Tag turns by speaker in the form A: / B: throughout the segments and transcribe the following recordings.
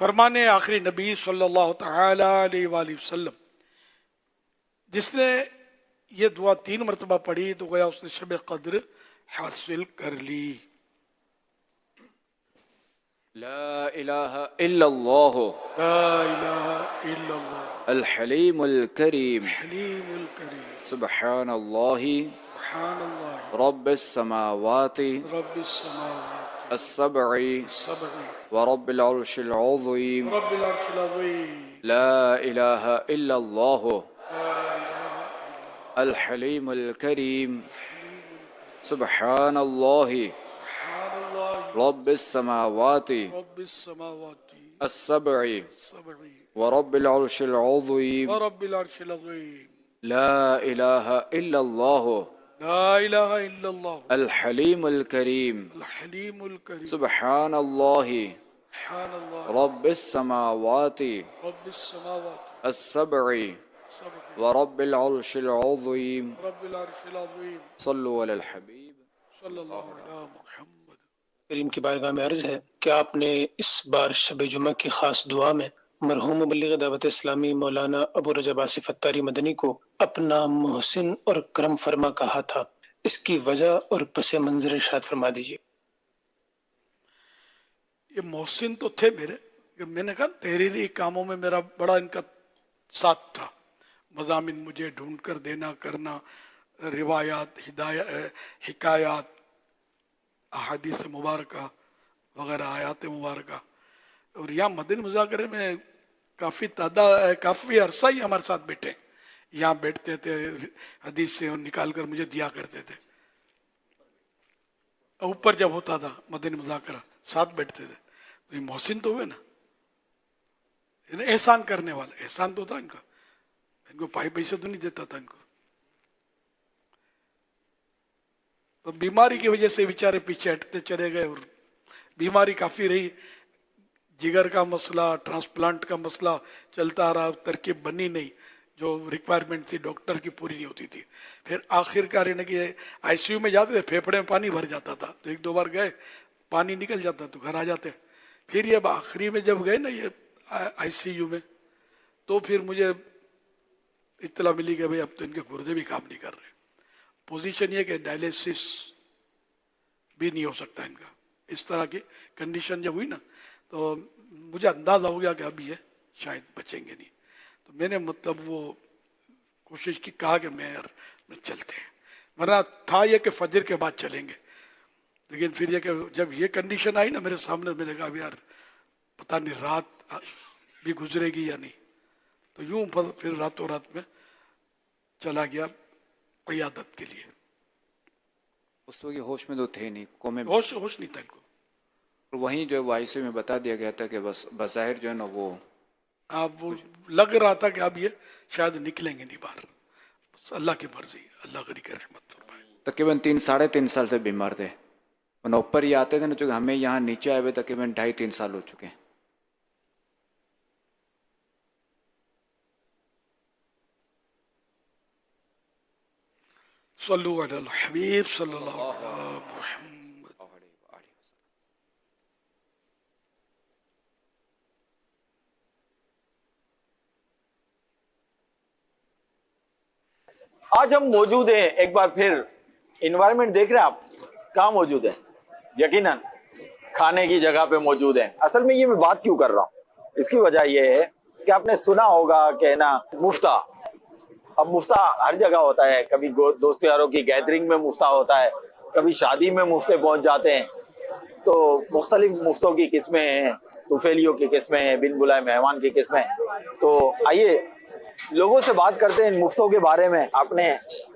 A: فرمانے آخری نبی صلی اللہ تعالی علیہ وآلہ وسلم، جس نے یہ دعا 3 مرتبہ پڑھی تو گویا اس نے شب قدر حاصل کر لی۔
B: لا الہ الا اللہ
A: لا الہ الا اللہ
B: الحلیم الکریم
A: حلیم الکریم
B: سبحان اللہ
A: سبحان اللہ
B: رب السماوات
A: رب السماوات
B: السبع
A: السبع
B: ورب العرش العظیم
A: رب العرش العظیم
B: لا الہ الا اللہ
A: لا الہ
B: الحلیم الکریم سبحان اللہ
A: سبحان اللہ
B: رب السماوات
A: رب السماوات
B: السبع
A: السبع
B: ورب العرش العظیم
A: ورب العرش العظیم
B: لا الہ الا اللہ
A: لا الہ الا اللہ
B: الحلیم الکریم
A: الحلیم الکریم
B: سبحان اللہ
A: سبحان اللہ
B: رب السماوات
A: رب السماوات
B: السبع
A: السبع
B: ورب العرش العظیم
A: رب العرش العظیم
B: صلو علی الحبیب
A: صلی اللہ علیہ محمد۔
C: کریم کی بارگاہ میں عرض ہے کہ آپ نے اس بار شب جمعہ کی خاص دعا میں مرحوم مبلغ دعوت اسلامی مولانا ابو رجب آصف اتاری مدنی کو اپنا محسن اور کرم فرما کہا تھا، اس کی وجہ اور پس منظر ارشاد فرما دیجیے۔
A: یہ محسن تو تھے میرے، کہ میں نے کہا تحریری کاموں میں میرا بڑا ان کا ساتھ تھا، مضامین مجھے ڈھونڈ کر دینا کرنا، روایات حکایات احادیث مبارکہ وغیرہ آیات مبارکہ، اور یہاں مدنی مذاکرے میں کافی عرصہ ہی ہمارے ساتھ بیٹھے، یہاں بیٹھتے تھے، حدیث سے نکال کر مجھے دیا کرتے تھے، اوپر جب ہوتا تھا مدنی مذاکرہ ساتھ بیٹھتے تھے، تو یہ محسن تو ہوئے نا، احسان کرنے والا، احسان تو تھا ان کا، ان کو پیسے تو نہیں دیتا تھا ان کو، تو بیماری کی وجہ سے بیچارے پیچھے ہٹتے چلے گئے، اور بیماری کافی رہی، جگر کا مسئلہ، ٹرانسپلانٹ کا مسئلہ چلتا رہا، ترکیب بنی نہیں، جو ریکوائرمنٹ تھی ڈاکٹر کی پوری نہیں ہوتی تھی، پھر آخر کار انہیں کہ آئی سی یو میں جاتے تھے، پھیپھڑے میں پانی بھر جاتا تھا، تو 1-2 بار گئے، پانی نکل جاتا تو گھر آ جاتے، پھر یہ آخری میں جب گئے نا یہ آئی سی یو میں، تو پھر مجھے اطلاع ملی کہ بھئی اب تو ان کے گردے بھی کام نہیں کر رہے، پوزیشن یہ کہ ڈائلیسس بھی نہیں ہو سکتا ان کا، اس طرح کی کنڈیشن جب ہوئی نا تو مجھے اندازہ ہو گیا کہ اب یہ شاید بچیں گے نہیں، تو میں نے مطلب وہ کوشش کی، کہا کہ میں چلتے ہیں، ورنہ تھا یہ کہ فجر کے بعد چلیں گے، لیکن پھر یہ کہ جب یہ کنڈیشن آئی نا میرے سامنے، میں نے کہا یار پتہ نہیں رات بھی گزرے گی یا نہیں، تو یوں پھر راتوں رات میں چلا گیا قیادت کے لیے،
B: اس وقت ہوش میں تو تھے نہیں، قومیں
A: ہوش نہیں تھا ان کو،
B: وہیں جو ہے ICU میں بتا دیا گیا تھا کہ بس بظاہر جو ہے نا وہ
A: اب وہ لگ رہا تھا کہ اب یہ شاید نکلیں گے نہیں باہر، بس اللہ کی مرضی، اللہ غنی کی رحمت فرمائے۔
B: تقریباً 3-3.5 سال سے بیمار تھے، ورنہ اوپر یہ آتے تھے نا، چونکہ ہمیں یہاں نیچے آئے ہوئے تقریباً 2.5-3 سال ہو چکے ہیں۔
A: صلو علی الحبیب صلی اللہ علیہ محمد۔
D: آج ہم موجود ہیں، ایک بار پھر انوائرمنٹ دیکھ رہے ہیں آپ کہاں موجود ہیں، یقیناً کھانے کی جگہ پہ موجود ہیں۔ اصل میں یہ میں بات کیوں کر رہا ہوں، اس کی وجہ یہ ہے کہ آپ نے سنا ہوگا کہ نا مفتہ، اب مفتہ ہر جگہ ہوتا ہے، کبھی دوست یاروں کی گیدرنگ میں مفتہ ہوتا ہے، کبھی شادی میں مفتے پہنچ جاتے ہیں، تو مختلف مفتوں کی قسمیں ہیں، طفیلیوں کی قسمیں ہیں، بن بلائے مہمان کی قسمیں، تو آئیے لوگوں سے بات کرتے ہیں ان مفتوں کے بارے میں۔ آپ نے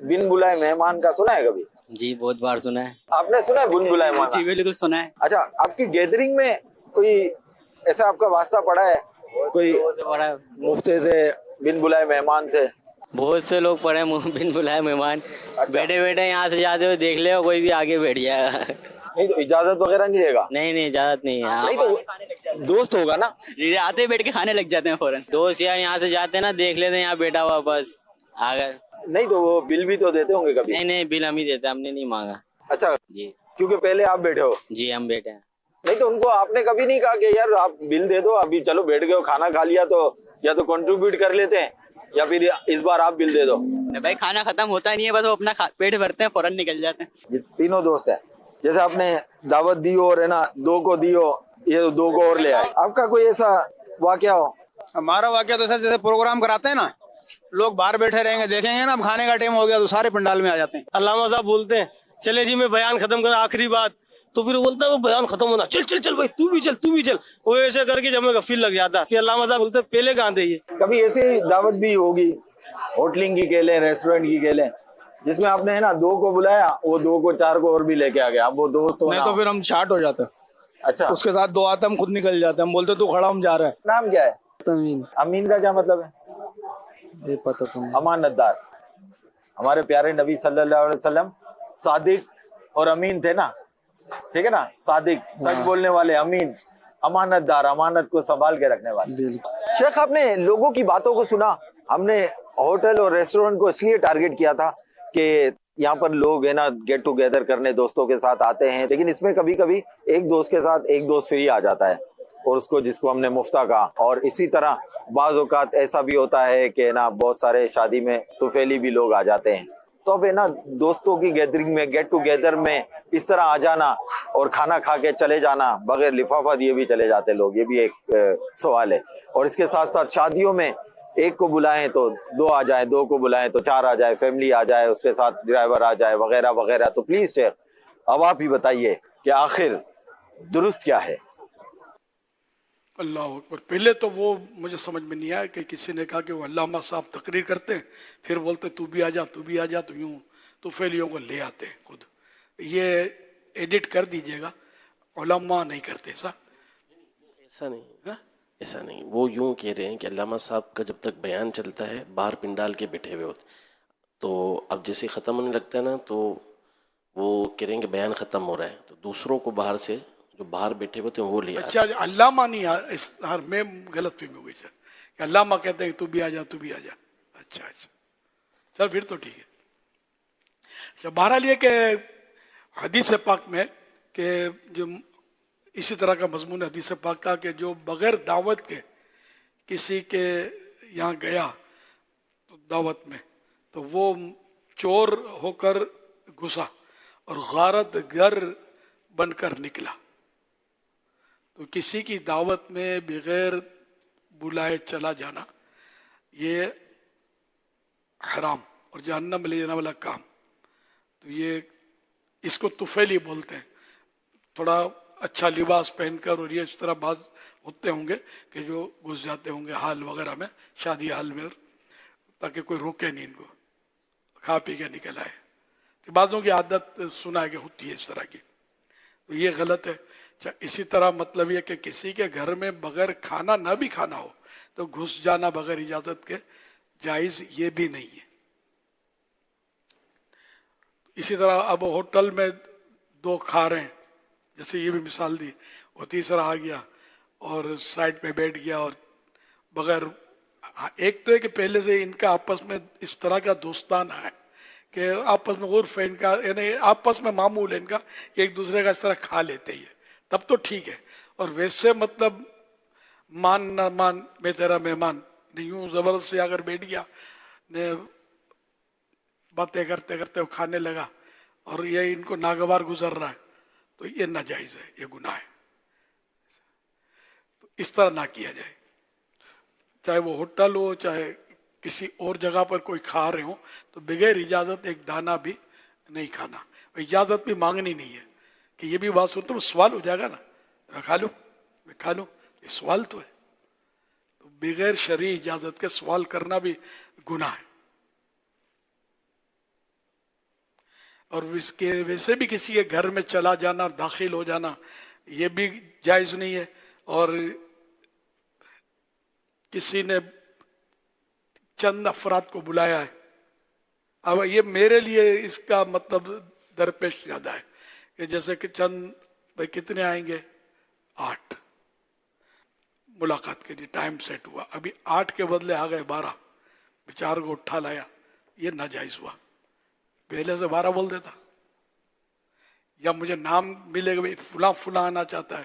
D: بن بلائے مہمان کا سنا ہے کبھی؟
E: جی بہت بار سنا ہے۔
D: آپ نے سنا ہے بن بلائے مہمان؟
E: جی بالکل سنا ہے۔
D: اچھا، آپ کی گیدرنگ میں کوئی ایسا آپ کا واسطہ پڑا ہے کوئی مفتے سے، بن بلائے مہمان سے؟
E: بہت سے لوگ پڑے بن بلائے مہمان، بیٹھے بیٹھے یہاں سے جاتے ہوئے دیکھ لے کوئی بھی آگے بیٹھ جائے گا۔
D: نہیں تو اجازت وغیرہ نہیں دے گا؟
E: نہیں اجازت نہیں ہے۔
D: نہیں تو دوست ہوگا نا؟
E: آتے بیٹھ کے کھانے لگ جاتے ہیں فوراً، دوست یار یہاں سے جاتے ہیں نا، دیکھ لیتے ہیں یہاں بیٹھا ہوا بس آگر۔
D: نہیں تو وہ بل بھی تو دیتے ہوں گے کبھی؟
E: نہیں بل ہم ہی دیتے، ہم نے نہیں مانگا۔
D: اچھا
E: جی
D: کیونکہ پہلے آپ بیٹھے ہو؟
E: جی ہم بیٹھے ہیں۔
D: نہیں نہیں تو ان کو آپ نے کبھی نہیں کہا کہ یار آپ بل دے دو, ابھی چلو بیٹھ گئے ہو کھانا کھا لیا تو یا تو کنٹریبیوٹ کر لیتے ہیں یا پھر اس بار آپ بل دے دو.
E: بھائی کھانا ختم ہوتا نہیں ہے, بس وہ اپنا پیٹ بھرتے ہیں فوراً نکل جاتے ہیں.
D: یہ تینوں دوست ہیں, جیسے آپ نے دعوت دی ہو اور ہے نا 2 کو دی ہو, یہ 2 کو اور لے آئے. آپ کا کوئی ایسا واقعہ ہو؟
F: ہمارا واقعہ تو سر جیسے پروگرام کراتے ہیں نا, لوگ باہر بیٹھے رہیں گے, دیکھیں گے نا اب کھانے کا ٹائم ہو گیا تو سارے پنڈال میں آ جاتے ہیں.
G: علامہ صاحب بولتے ہیں چلے جی میں بیان ختم کرا آخری بات, تو پھر وہ بولتا ہے وہ بیان ختم ہونا, چل چل چل بھائی تو بھی چل. وہ ایسے کر کے جب میں غفل لگ جاتا کہ علامہ صاحب بولتے پہلے کہاں تھے یہ.
D: کبھی ایسی دعوت بھی ہوگی ہوٹلنگ کی کہہ لیں, ریسٹورینٹ کی کہہ لیں, جس میں آپ نے ہے نا 2 کو بلایا, وہ 2 کو 4 کو اور بھی لے کے آ گیا, اب وہ دوست
F: نہیں تو پھر ہم شارٹ ہو جاتے ہیں,
D: اچھا
F: اس کے ساتھ 2 آتے ہم خود نکل جاتے ہیں, ہم بولتے تو کھڑا ہم جا رہے ہیں.
D: نام کیا ہے؟
F: تمین
D: امین کا کیا مطلب ہے؟
F: یہ پتہ تم
D: امانت دار. ہمارے پیارے نبی صلی اللہ علیہ وسلم صادق اور امین تھے نا, ٹھیک ہے نا, صادق سچ بولنے والے, امین امانت دار, امانت کو سنبھال کے رکھنے والے. شیخ آپ نے لوگوں کی باتوں کو سنا, ہم نے ہوٹل اور ریسٹورینٹ کو اس لیے ٹارگٹ کیا تھا کہ یہاں پر لوگ ہے نا گیٹ ٹو گیدر کرنے دوستوں کے ساتھ آتے ہیں, لیکن اس میں کبھی کبھی ایک دوست کے ساتھ ایک دوست فری آ جاتا ہے, اور اس کو جس کو ہم نے مفتہ کہا. اور اسی طرح بعض اوقات ایسا بھی ہوتا ہے کہ نا بہت سارے شادی میں طفیلی بھی لوگ آ جاتے ہیں. تو اب ہے نا دوستوں کی گیدرنگ میں, گیٹ ٹو گیدر میں اس طرح آ جانا اور کھانا کھا کے چلے جانا بغیر لفافہ دیے بھی چلے جاتے لوگ, یہ بھی ایک سوال ہے. اور اس کے ساتھ ساتھ شادیوں میں 1 کو بلائیں تو 2 آ جائیں, 2 کو بلائیں تو 4 آ جائے, فیملی آ جائے, اس کے ساتھ ڈرائیور آ جائے وغیرہ وغیرہ. تو پلیز شیخ اب آپ ہی بتائیے کہ آخر درست کیا ہے؟
A: اللہ اکبر. پہلے تو وہ مجھے سمجھ میں نہیں آیا کہ کسی نے کہا کہ وہ علامہ صاحب تقریر کرتے ہیں, پھر بولتے تو بھی آ جا تو بھی آ جا, تو یوں تو فیلیوں کو لے آتے ہیں خود. یہ ایڈٹ کر دیجئے گا, علماء نہیں کرتے ایسا.
H: ایسا نہیں, ایسا نہیں. وہ یوں کہہ رہے ہیں کہ علامہ صاحب کا جب تک بیان چلتا ہے باہر پنڈال کے بیٹھے ہوئے ہوتے, تو اب جیسے ختم ہونے لگتا ہے نا تو وہ کہہ رہے ہیں کہ بیان ختم ہو رہا ہے, تو دوسروں کو باہر سے جو باہر بیٹھے ہوتے ہیں وہ لے آتے.
A: اچھا علامہ نہیں, میں غلط فہمی ہو گئی سر کہ علامہ کہتے ہیں کہ تو بھی آ جا تو بھی آ جا. اچھا اچھا چل پھر تو ٹھیک ہے. اچھا بہرحال یہ کہ حدیث پاک میں کہ جو اسی طرح کا مضمون حدیث پاک کا کہ جو بغیر دعوت کے کسی کے یہاں گیا تو دعوت میں, تو وہ چور ہو کر گھسا اور غارت گر بن کر نکلا. تو کسی کی دعوت میں بغیر بلائے چلا جانا یہ حرام اور جہنم میں لے جانے والا کام. تو یہ اس کو طفیلی بولتے ہیں. تھوڑا اچھا لباس پہن کر, اور یہ اس طرح بعض ہوتے ہوں گے کہ جو گھس جاتے ہوں گے حال وغیرہ میں, شادی حال میں, تاکہ کوئی روکے نہیں ان کو, کھا پی کے نکل آئے. تو بعضوں کی عادت سنا ہے کہ ہوتی ہے اس طرح کی, تو یہ غلط ہے. اسی طرح مطلب یہ کہ کسی کے گھر میں بغیر کھانا نہ بھی کھانا ہو تو گھس جانا بغیر اجازت کے جائز یہ بھی نہیں ہے. اسی طرح اب ہوٹل میں 2 کھا رہے ہیں, جیسے یہ بھی مثال دی, وہ تیسرا آ گیا اور سائڈ پہ بیٹھ گیا, اور بغیر, ایک تو ہے کہ پہلے سے ان کا آپس میں اس طرح کا دوستانہ ہے کہ آپس میں عرف ہے ان کا, یعنی آپس میں معمول ہے ان کا کہ ایک دوسرے کا اس طرح کھا لیتے ہیں, تب تو ٹھیک ہے. اور ویسے مطلب مان نہ مان میں تیرا مہمان, یوں زبردست سے اگر بیٹھ گیا نے باتیں کرتے کرتے وہ کھانے لگا اور یہ ان کو ناگوار گزر رہا ہے, تو یہ ناجائز ہے, یہ گناہ ہے. تو اس طرح نہ کیا جائے, چاہے وہ ہوٹل ہو چاہے کسی اور جگہ پر کوئی کھا رہے ہوں, تو بغیر اجازت ایک دانہ بھی نہیں کھانا. اجازت بھی مانگنی نہیں ہے کہ یہ بھی بات سنتے تو سوال ہو جائے گا نا, میں کھا لوں, یہ سوال تو ہے. تو بغیر شرعی اجازت کے سوال کرنا بھی گناہ ہے. اور اس کے ویسے بھی کسی کے گھر میں چلا جانا, داخل ہو جانا, یہ بھی جائز نہیں ہے. اور کسی نے چند افراد کو بلایا ہے, اب یہ میرے لیے اس کا مطلب درپیش زیادہ ہے کہ جیسے کہ چند بھائی کتنے آئیں گے, 8 ملاقات کے لیے ٹائم سیٹ ہوا, ابھی 8 کے بدلے آ گئے 12, بیچار کو اٹھا لایا, یہ ناجائز ہوا. پہلے سے 12 بول دیتا, یا مجھے نام ملے گا فلاں فلاں آنا چاہتا ہے,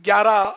A: 11